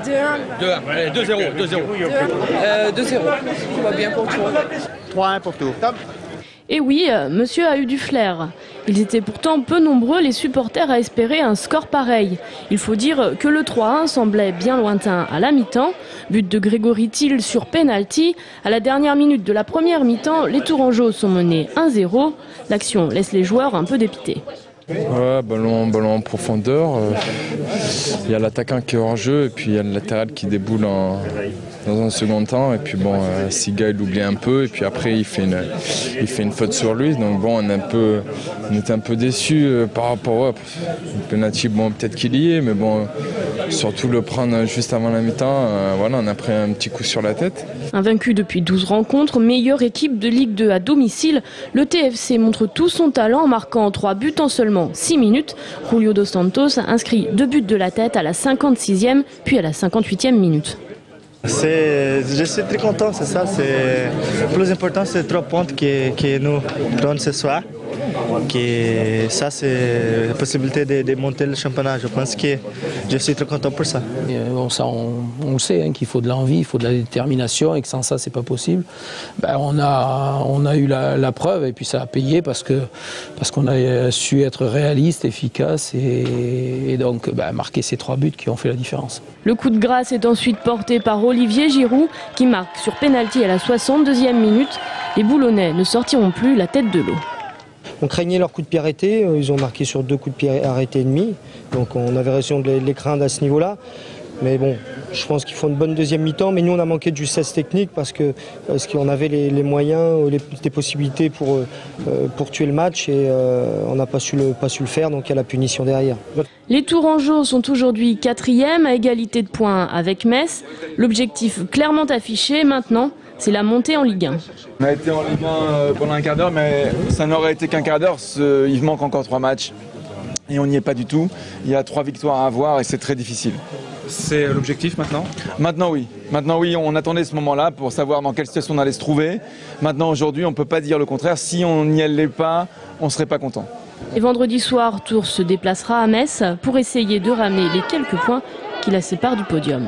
2-1. 2-0. 2-0. 2-0. Tout va bien pour toi. 3-1 pour tout. Et oui, monsieur a eu du flair. Ils étaient pourtant peu nombreux, les supporters, à espérer un score pareil. Il faut dire que le 3-1 semblait bien lointain à la mi-temps. But de Grégory Thiel sur penalty. À la dernière minute de la première mi-temps, les Tourangeaux sont menés 1-0. L'action laisse les joueurs un peu dépités. Ouais, ballon en profondeur. Il y a l'attaquant qui est hors jeu et puis il y a le latéral qui déboule dans un second temps. Et puis bon, Siga il oublie un peu et puis après il fait une faute sur lui. Donc bon, on était un peu déçus par rapport au penalty. Bon, peut-être qu'il y est, mais bon, surtout le prendre juste avant la mi-temps. Voilà, on a pris un petit coup sur la tête. Invaincu depuis 12 rencontres, meilleure équipe de Ligue 2 à domicile, le TFC montre tout son talent en marquant 3 buts en seulement 6 minutes. Julio Dos Santos inscrit 2 buts de la tête à la 56e puis à la 58e minute. Je suis très content, c'est ça. Le plus important, c'est 3 points que nous donnons ce soir. Ça, c'est la possibilité de monter le championnat. Je pense que je suis très content pour ça. On le sait, hein, qu'il faut de l'envie, il faut de la détermination et que sans ça, c'est pas possible. On a eu la preuve et puis ça a payé parce qu'on a su être réaliste, efficace et donc marquer ces 3 buts qui ont fait la différence. Le coup de grâce est ensuite porté par Olivier Giroud qui marque sur pénalty à la 62e minute. Les Boulonnais ne sortiront plus la tête de l'eau. On craignait leur coup de pied arrêté, ils ont marqué sur 2 coups de pied arrêtés et demi, donc on avait raison de les craindre à ce niveau-là. Mais bon, je pense qu'il faut une bonne deuxième mi-temps, mais nous on a manqué de justesse technique parce qu'on avait les moyens, les possibilités pour tuer le match et on n'a pas su le faire, donc il y a la punition derrière. Les Tourangeaux sont aujourd'hui 4e à égalité de points avec Metz. L'objectif clairement affiché maintenant, c'est la montée en Ligue 1. On a été en Ligue 1 pendant un quart d'heure, mais ça n'aurait été qu'un quart d'heure. Il manque encore 3 matchs et on n'y est pas du tout. Il y a 3 victoires à avoir et c'est très difficile. C'est l'objectif maintenant ? Maintenant oui, on attendait ce moment-là pour savoir dans quelle situation on allait se trouver. Maintenant aujourd'hui, on ne peut pas dire le contraire. Si on n'y allait pas, on ne serait pas content. Et vendredi soir, Tours se déplacera à Metz pour essayer de ramener les quelques points qui la séparent du podium.